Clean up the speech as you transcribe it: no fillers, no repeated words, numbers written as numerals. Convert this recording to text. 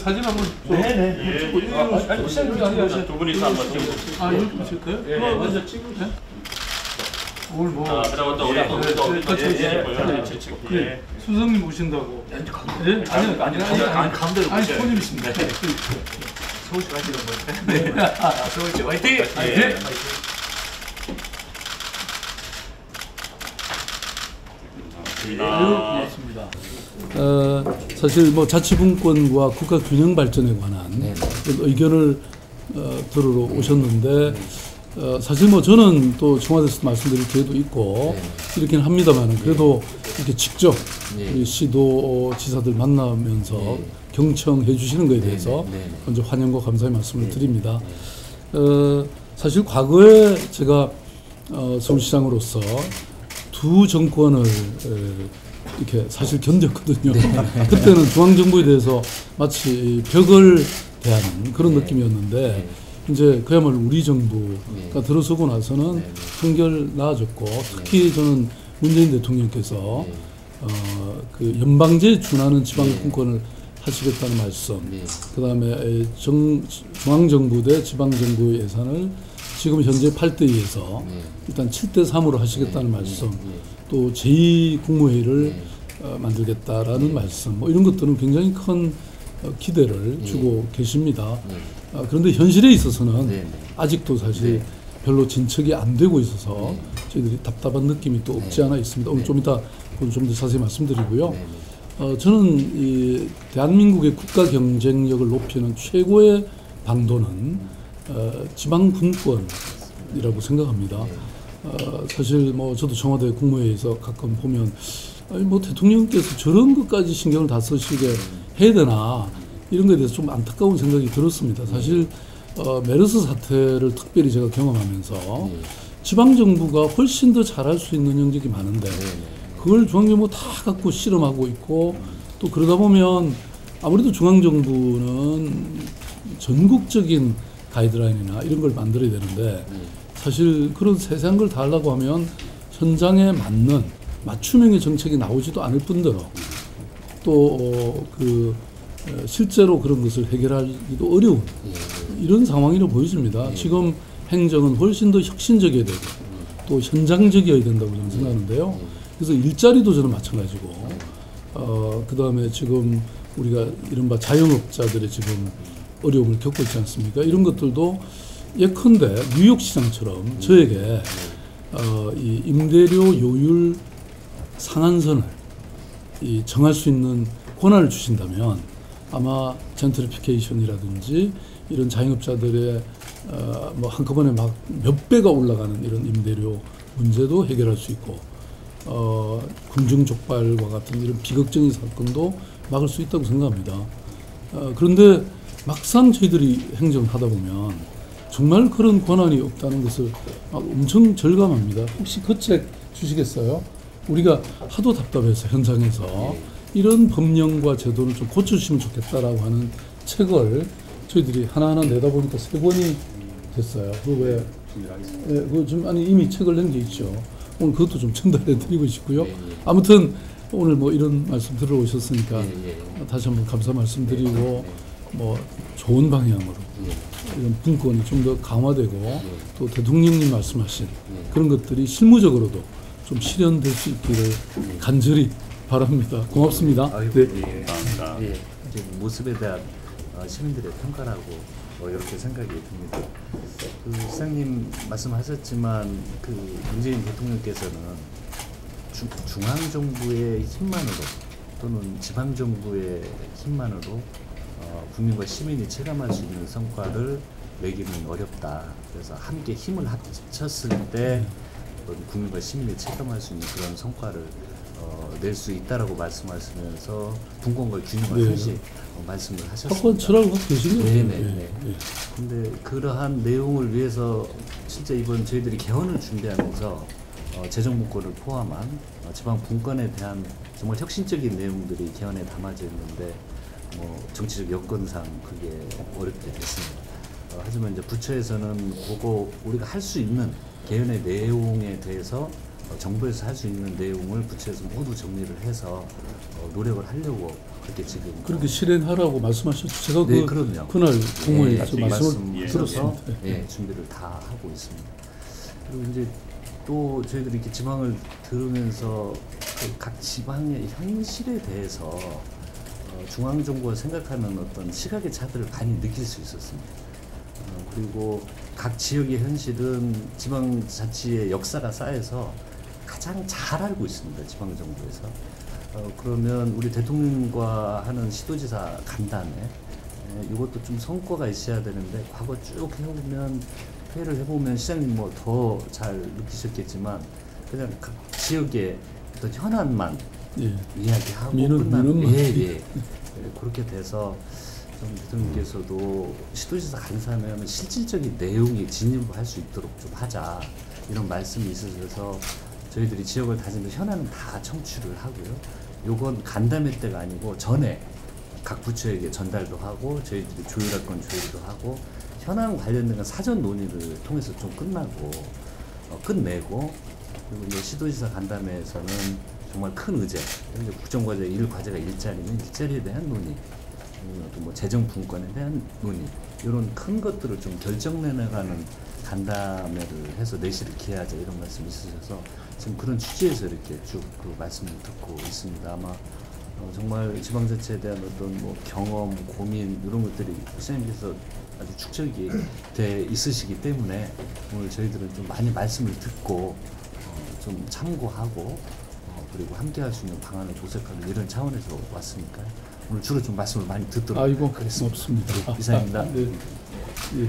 사진 한번 네네. 찍고 두 분이서 한번 찍고. 이렇게 보실까요? 네, 먼저 찍고. 오늘 뭐 그다음부터 우리 같이 예. 수석님 오신다고. 아니 감대로 손님이십니다. 서울시 가시는 분. 네. 서울시 화이팅! 화이팅! 고맙습니다. 사실 뭐 자치분권과 국가 균형 발전에 관한 의견을 들으러 오셨는데 사실 뭐 저는 또 청와대에서 말씀드릴 기회도 있고 이렇게는 합니다만 그래도 이렇게 직접 우리 시도지사들 만나면서 경청해 주시는 것에 대해서 먼저 환영과 감사의 말씀을 드립니다. 사실 과거에 제가 서울시장으로서 두 정권을 이렇게 사실 견뎠거든요. 그때는 중앙정부에 대해서 마치 벽을 대하는 그런 느낌이었는데 이제 그야말로 우리 정부가 들어서고 나서는 한결 나아졌고 특히 저는 문재인 대통령께서 그 연방제에 준하는 지방분권을 하시겠다는 말씀, 그 다음에 중앙정부 대 지방정부의 예산을 지금 현재 8대2에서 일단 7대3으로 하시겠다는 말씀, 또 제2국무회의를 만들겠다라는 말씀, 뭐 이런 것들은 굉장히 큰 기대를 주고 계십니다. 그런데 현실에 있어서는 아직도 사실 별로 진척이 안 되고 있어서 저희들이 답답한 느낌이 또 없지 않아 있습니다. 오늘 좀 이따 좀 더 자세히 말씀드리고요. 저는 이 대한민국의 국가 경쟁력을 높이는 최고의 방도는 지방분권이라고 생각합니다. 사실 뭐 저도 청와대 국무회의에서 가끔 보면 아니 뭐 대통령께서 저런 것까지 신경을 다 쓰시게 해야 되나 이런 것에 대해서 좀 안타까운 생각이 들었습니다. 사실 메르스 사태를 특별히 제가 경험하면서 지방정부가 훨씬 더 잘할 수 있는 영역이 많은데 그걸 중앙정부 다 갖고 실험하고 있고 또 그러다 보면 아무래도 중앙정부는 전국적인 가이드라인이나 이런 걸 만들어야 되는데 사실 그런 세세한 걸 다 하려고 하면 현장에 맞는 맞춤형의 정책이 나오지도 않을 뿐더러 또 실제로 그런 것을 해결하기도 어려운 이런 상황이라고 보여집니다. 지금 행정은 훨씬 더 혁신적이어야 되고 또 현장적이어야 된다고 저는 생각하는데요. 그래서 일자리도 저는 마찬가지고 그 다음에 지금 우리가 이른바 자영업자들의 지금 어려움을 겪고 있지 않습니까? 이런 것들도 예컨대 뉴욕 시장처럼 저에게 이 임대료 요율 상한선을 정할 수 있는 권한을 주신다면 아마 젠트리피케이션이라든지 이런 자영업자들의 뭐 한꺼번에 막 몇 배가 올라가는 이런 임대료 문제도 해결할 수 있고 군중족발과 같은 이런 비극적인 사건도 막을 수 있다고 생각합니다. 그런데 막상 저희들이 행정을 하다 보면 정말 그런 권한이 없다는 것을 엄청 절감합니다. 혹시 그 책 주시겠어요? 우리가 하도 답답해서 현장에서 이런 법령과 제도를 좀 고쳐주시면 좋겠다라고 하는 책을 저희들이 하나하나 내다 보니까 3권이 됐어요. 그거 왜? 그거 좀 이미 책을 낸 게 있죠. 오늘 그것도 좀 전달해 드리고 싶고요. 아무튼 오늘 뭐 이런 말씀 들어오셨으니까 다시 한번 감사 말씀드리고 뭐 좋은 방향으로 이런 분권이 좀 더 강화되고 또 대통령님 말씀하신 그런 것들이 실무적으로도 좀 실현될 수 있기를 간절히 바랍니다. 고맙습니다. 네. 감사합니다. 이제 모습에 대한 시민들의 평가라고 이렇게 생각이 듭니다. 시장님 말씀하셨지만 문재인 대통령께서는 중앙정부의 힘만으로 또는 지방정부의 힘만으로 국민과 시민이 체감할 수 있는 성과를 내기는 어렵다. 그래서 함께 힘을 합쳤을 때 국민과 시민이 체감할 수 있는 그런 성과를 낼 수 있다라고 말씀하시면서 분권과 균형을 하시 말씀을 하셨습니다. 학원 철학을 갖고 계시네요. 네네. 근데 그러한 내용을 위해서 실제 이번 저희들이 개헌을 준비하면서 재정분권을 포함한 지방 분권에 대한 정말 혁신적인 내용들이 개헌에 담아져 있는데 정치적 여건상 그게 어렵게 됐습니다. 하지만 이제 부처에서는 그거 우리가 할 수 있는 개헌의 내용에 대해서 정부에서 할 수 있는 내용을 부처에서 모두 정리를 해서 노력을 하려고 그렇게 지금 그렇게 실행하라고 말씀하셨죠. 제가 네, 그럼요. 그날 공모에 예, 저 예, 말씀을 들었습니다. 예, 준비를 다 하고 있습니다. 그리고 이제 또 저희들이 이렇게 지방을 들으면서 그각 지방의 현실에 대해서 중앙 정부가 생각하는 어떤 시각의 차들을 많이 느낄 수 있었습니다. 그리고 각 지역의 현실은 지방자치의 역사가 쌓여서 가장 잘 알고 있습니다. 지방정부에서. 그러면 우리 대통령과 하는 시도지사 간담회 이것도 좀 성과가 있어야 되는데 과거 쭉 해보면 회의를 해보면 시장님 뭐 더 잘 느끼셨겠지만 그냥 각 지역의 어떤 현안만 예. 이야기하고 민원만. 예. 그렇게 돼서 좀 대통령께서도 시도지사 간담회하면 실질적인 내용에 진입할 수 있도록 좀 하자 이런 말씀이 있으셔서 저희들이 지역을 다니면서 현안은 다 청취를 하고요. 요건 간담회 때가 아니고 전에 각 부처에게 전달도 하고 저희들이 조율할 건 조율도 하고 현안 관련된 건 사전 논의를 통해서 좀 끝내고 그리고 이제 시도지사 간담회에서는 정말 큰 의제, 이제 국정과제 일과제가 일자리면 일자리에 대한 논의, 또 뭐 재정 분권에 대한 논의 이런 큰 것들을 좀 결정내나가는 간담회를 해서 내실을 기하자 이런 말씀이 있으셔서 지금 그런 취지에서 이렇게 쭉 그 말씀을 듣고 있습니다. 아마 정말 지방자치에 대한 어떤 뭐 경험, 고민 이런 것들이 시장님께서 아주 축적이 돼 있으시기 때문에 오늘 저희들은 좀 많이 말씀을 듣고 좀 참고하고 그리고 함께할 수 있는 방안을 도색하는 이런 차원에서 왔으니까요. 오늘 주로 좀 말씀을 많이 듣도록 아이고, 하겠습니다. 없습니다. 이상입니다. 네. 예.